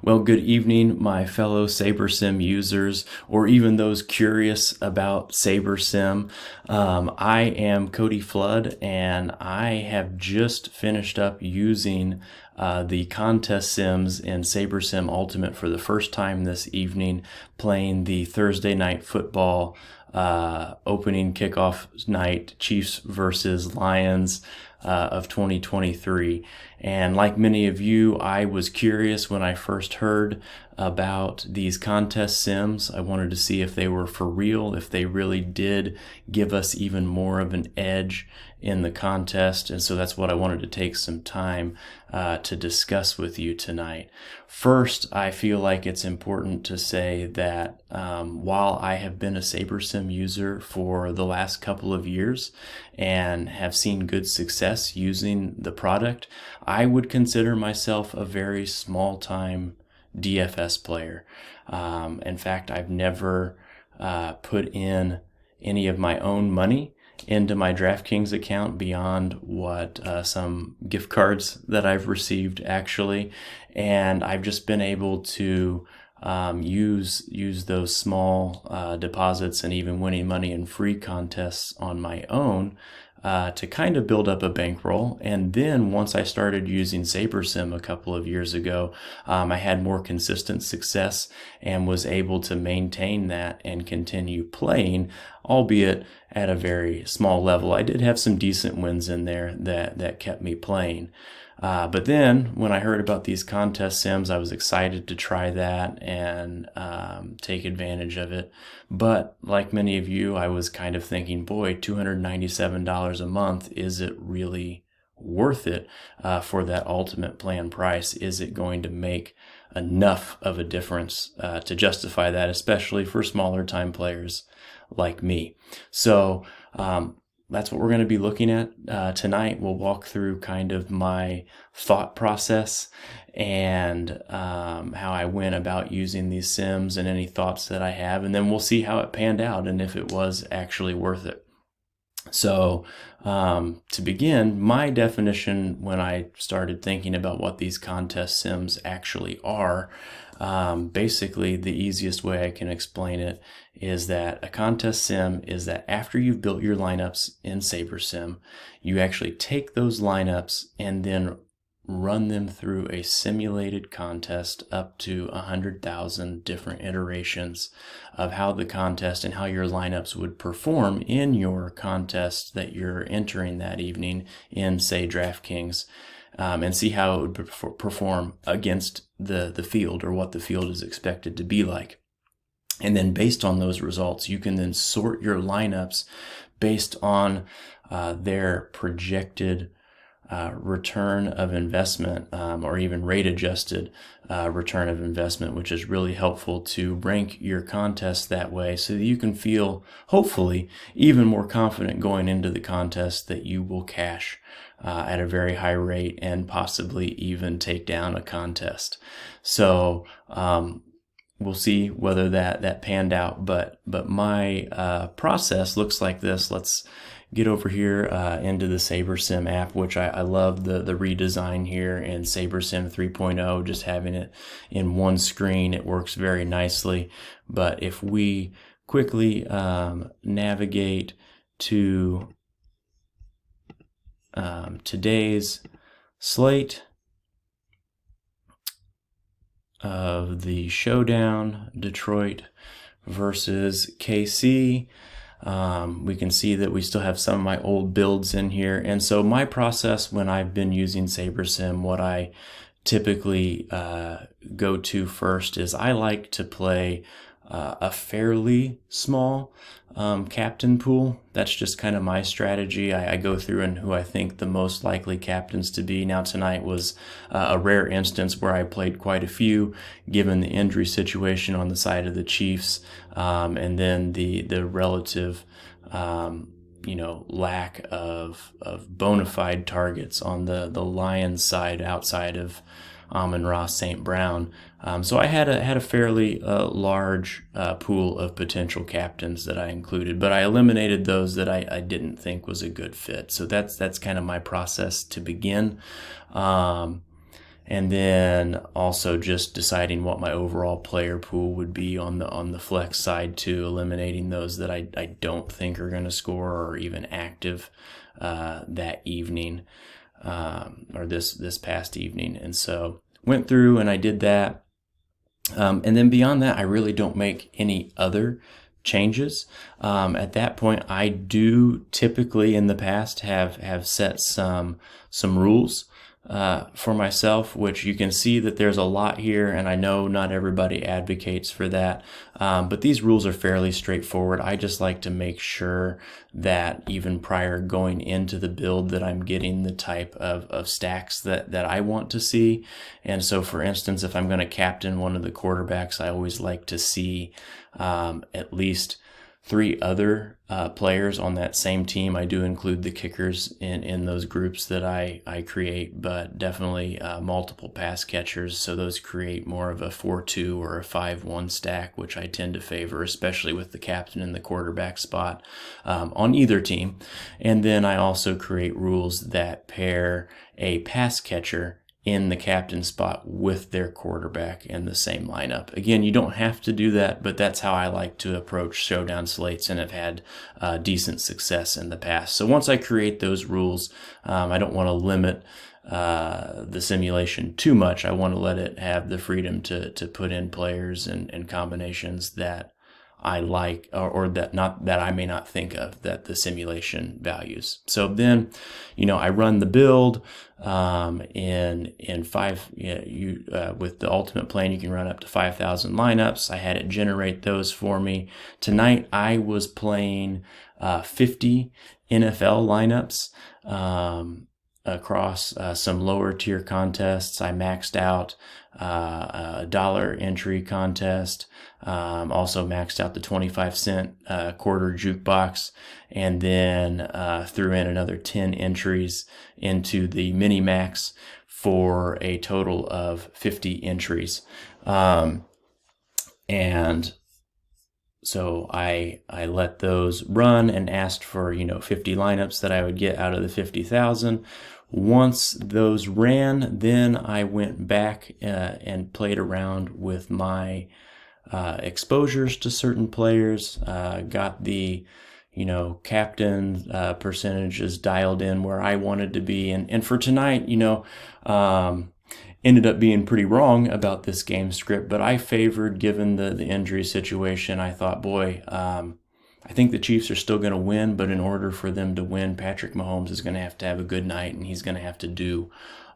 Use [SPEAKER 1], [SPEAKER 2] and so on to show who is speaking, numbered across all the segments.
[SPEAKER 1] Well, good evening, my fellow SaberSim users, or even those curious about SaberSim. I am Cody Flood, and I have just finished up using the Contest Sims in SaberSim Ultimate for the first time this evening, playing the Thursday Night Football opening kickoff night, Chiefs versus Lions of 2023. And like many of you, I was curious when I first heard about these contest sims. I wanted to see if they were for real, if they really did give us even more of an edge in the contest. And so that's what I wanted to take some time to discuss with you tonight. First, I feel like it's important to say that while I have been a SaberSim user for the last couple of years and have seen good success using the product, I would consider myself a very small-time DFS player. In fact, I've never put in any of my own money into my DraftKings account beyond what some gift cards that I've received actually, and I've just been able to use those small deposits and even winning money in free contests on my own to kind of build up a bankroll. And then once I started using SaberSim a couple of years ago, I had more consistent success and was able to maintain that and continue playing, albeit at a very small level. I did have some decent wins in there that kept me playing. But then when I heard about these contest sims, I was excited to try that and take advantage of it. But like many of you, I was kind of thinking, boy, $297 a month, is it really worth it for that ultimate plan price? Is it going to make enough of a difference to justify that, especially for smaller time players like me? So that's what we're going to be looking at tonight. We'll walk through kind of my thought process and how I went about using these sims and any thoughts that I have, and then we'll see how it panned out and if it was actually worth it. So to begin, my definition when I started thinking about what these contest sims actually are, basically the easiest way I can explain it is that a contest sim is that after you've built your lineups in SaberSim, you actually take those lineups and then run them through a simulated contest up to 100,000 different iterations of how the contest and how your lineups would perform in your contest that you're entering that evening in, say, DraftKings, and see how it would perform against the field, or what the field is expected to be like. And then based on those results, you can then sort your lineups based on their projected return of investment, or even rate adjusted return of investment, which is really helpful to rank your contest that way so that you can feel, hopefully, even more confident going into the contest that you will cash at a very high rate and possibly even take down a contest. So we'll see whether that panned out, but my process looks like this. Let's get over here into the SaberSim app, which I love the redesign here in SaberSim 3.0, just having it in one screen. It works very nicely. But if we quickly navigate to today's slate of the showdown, Detroit versus KC, we can see that we still have some of my old builds in here. And so my process when I've been using SaberSim, what I typically go to first is I like to play a fairly small captain pool. That's just kind of my strategy. I go through and who I think the most likely captains to be. Now tonight was a rare instance where I played quite a few given the injury situation on the side of the Chiefs, and then the relative lack of bona fide targets on the Lions side outside of Amon-Ra St. Brown. So I had a fairly large pool of potential captains that I included, but I eliminated those that I didn't think was a good fit. So that's kind of my process to begin. And and then also just deciding what my overall player pool would be on the flex side too, eliminating those that I don't think are going to score or even active that evening, or this past evening. And so went through and I did that. And then beyond that, I really don't make any other changes. At that point, I do typically in the past have set some rules for myself, which you can see that there's a lot here, and I know not everybody advocates for that, but these rules are fairly straightforward. I just like to make sure that even prior going into the build that I'm getting the type of stacks that I want to see. And so for instance, if I'm going to captain one of the quarterbacks, I always like to see at least 3 other players on that same team. I do include the kickers in those groups that I create, but definitely multiple pass catchers. So those create more of a 4-2 or a 5-1 stack, which I tend to favor, especially with the captain and the quarterback spot on either team. And then I also create rules that pair a pass catcher in the captain spot with their quarterback in the same lineup. Again, you don't have to do that, but that's how I like to approach showdown slates and have had decent success in the past. So once I create those rules, I don't want to limit the simulation too much. I want to let it have the freedom to put in players and combinations that I like, or that I may not think of, that the simulation values. So then, I run the build in 5. With the ultimate plan, you can run up to 5,000 lineups. I had it generate those for me. Tonight, I was playing 50 NFL lineups across some lower tier contests. I maxed out a dollar entry contest, also maxed out the 25-cent quarter jukebox, and then threw in another 10 entries into the mini max for a total of 50 entries. And so I let those run and asked for 50 lineups that I would get out of the 50,000. Once those ran, then I went back and played around with my exposures to certain players, got the captain percentages dialed in where I wanted to be. And for tonight, ended up being pretty wrong about this game script, but I favored, given the injury situation, I thought, boy, I think the Chiefs are still going to win, but in order for them to win, Patrick Mahomes is going to have a good night, and he's going to have to do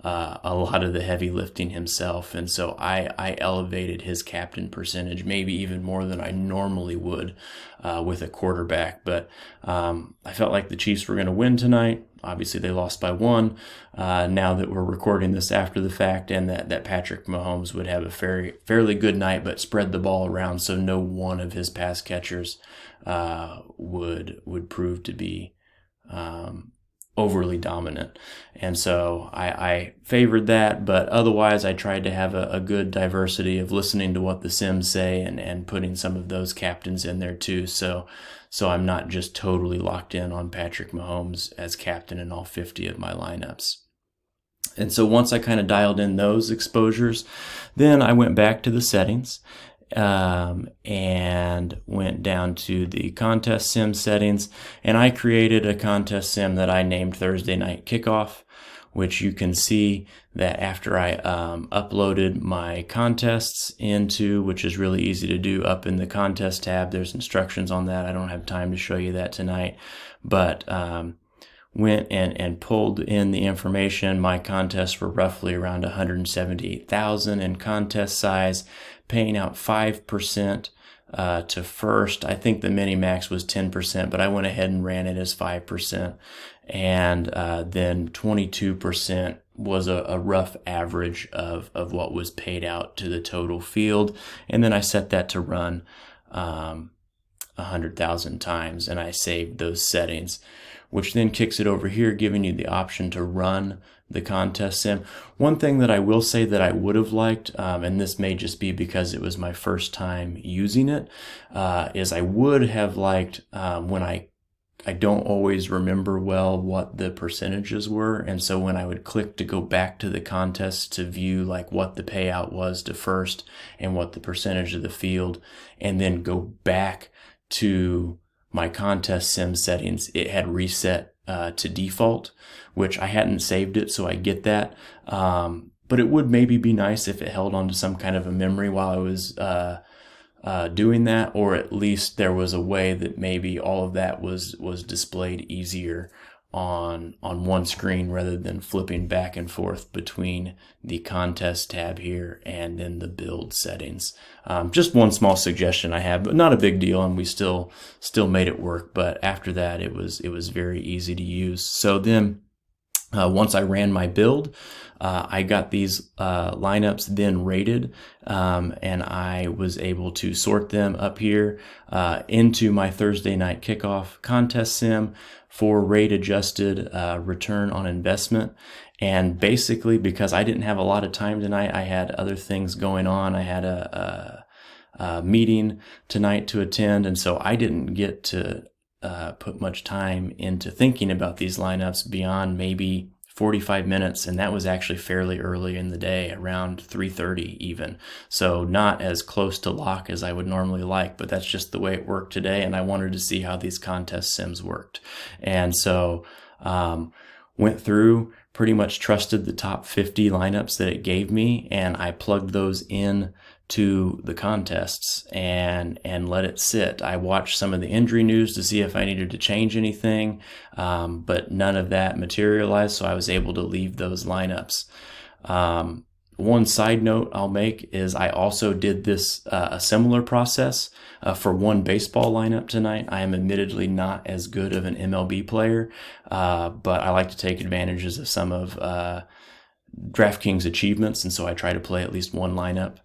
[SPEAKER 1] a lot of the heavy lifting himself. And so I elevated his captain percentage, maybe even more than I normally would with a quarterback. But I felt like the Chiefs were going to win tonight. Obviously, they lost by 1. Now that we're recording this after the fact, and that Patrick Mahomes would have a fairly good night, but spread the ball around, so no one of his pass catchers would prove to be overly dominant. And so I favored that, but otherwise I tried to have a good diversity of listening to what the Sims say and putting some of those captains in there too. So I'm not just totally locked in on Patrick Mahomes as captain in all 50 of my lineups. And so once I kind of dialed in those exposures, then I went back to the settings and went down to the contest sim settings, and I created a contest sim that I named Thursday Night Kickoff, which you can see that after I uploaded my contests into, which is really easy to do up in the contest tab. There's instructions on that. I don't have time to show you that tonight, but went and pulled in the information. My contests were roughly around 178,000 in contest size, paying out 5% to first. I think the mini max was 10%, but I went ahead and ran it as 5%. And then 22% was a rough average of what was paid out to the total field. And then I set that to run 100,000 times, and I saved those settings, which then kicks it over here, giving you the option to run the contest sim. One thing that I will say that I would have liked, and this may just be because it was my first time using it, is I would have liked when I I don't always remember well what the percentages were. And so when I would click to go back to the contest to view like what the payout was to first and what the percentage of the field, and then go back to my contest sim settings, it had reset to default, which I hadn't saved it, so I get that. But it would maybe be nice if it held onto some kind of a memory while I was doing that, or at least there was a way that maybe all of that was displayed easier on one screen rather than flipping back and forth between the contest tab here and then the build settings. Just one small suggestion I have, but not a big deal, and we still made it work. But after that, it was very easy to use. So then once I ran my build, I got these lineups then rated, and I was able to sort them up here into my Thursday Night Kickoff Contest Sim for rate adjusted return on investment. And basically, because I didn't have a lot of time tonight, I had other things going on. I had a meeting tonight to attend, and so I didn't get to put much time into thinking about these lineups beyond maybe 45 minutes, and that was actually fairly early in the day, around 3:30 even. So not as close to lock as I would normally like, but that's just the way it worked today, and I wanted to see how these contest sims worked. And so went through, pretty much trusted the top 50 lineups that it gave me, and I plugged those in to the contests and let it sit. I watched some of the injury news to see if I needed to change anything, but none of that materialized, so I was able to leave those lineups. One side note I'll make is I also did this a similar process for one baseball lineup tonight. I am admittedly not as good of an MLB player, but I like to take advantages of some of DraftKings achievements, and so I try to play at least one lineup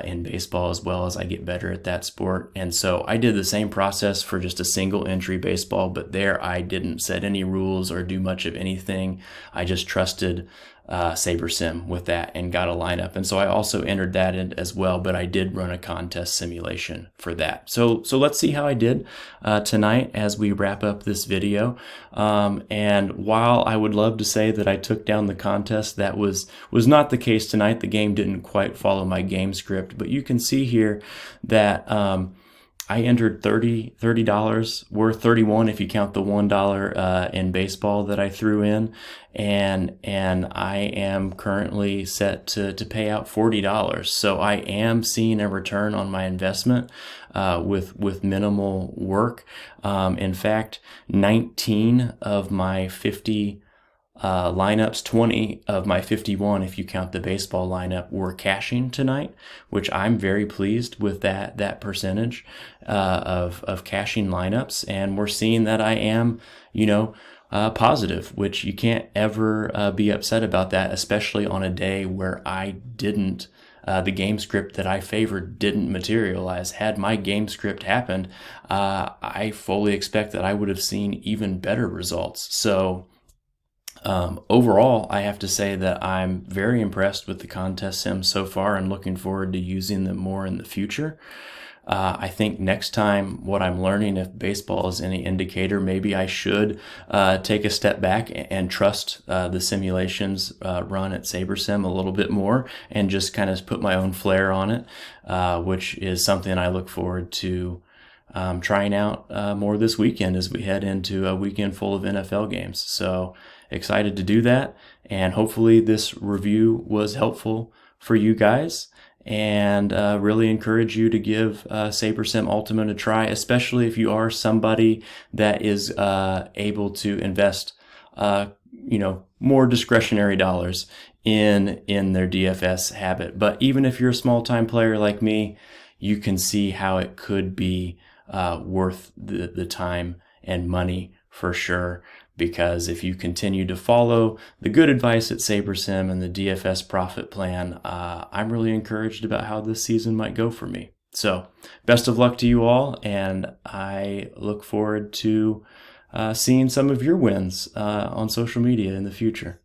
[SPEAKER 1] in baseball as well as I get better at that sport. And so I did the same process for just a single entry baseball, but there I didn't set any rules or do much of anything. I just trusted SaberSim with that and got a lineup. And so I also entered that in as well, but I did run a contest simulation for that. So let's see how I did tonight as we wrap up this video. And while I would love to say that I took down the contest, that was not the case tonight. The game didn't quite follow my game script, but you can see here that I entered $30 worth, 31 if you count the $1 in baseball that I threw in, and I am currently set to pay out $40. So I am seeing a return on my investment with minimal work. In fact, 19 of my 50 lineups, 20 of my 51, if you count the baseball lineup, were cashing tonight, which I'm very pleased with that percentage of cashing lineups. And we're seeing that I am, positive, which you can't ever be upset about that, especially on a day where I didn't, the game script that I favored didn't materialize. Had my game script happened, I fully expect that I would have seen even better results. So overall, I have to say that I'm very impressed with the contest sims so far and looking forward to using them more in the future. I think next time what I'm learning, if baseball is any indicator, maybe I should take a step back and trust the simulations run at SaberSim a little bit more and just kind of put my own flair on it, which is something I look forward to trying out more this weekend as we head into a weekend full of NFL games. So excited to do that, and hopefully this review was helpful for you guys, and really encourage you to give SaberSim Ultimate a try, especially if you are somebody that is able to invest more discretionary dollars in their DFS habit. But even if you're a small-time player like me, you can see how it could be worth the time and money for sure, because if you continue to follow the good advice at SaberSim and the DFS profit plan, I'm really encouraged about how this season might go for me. So best of luck to you all, and I look forward to seeing some of your wins on social media in the future.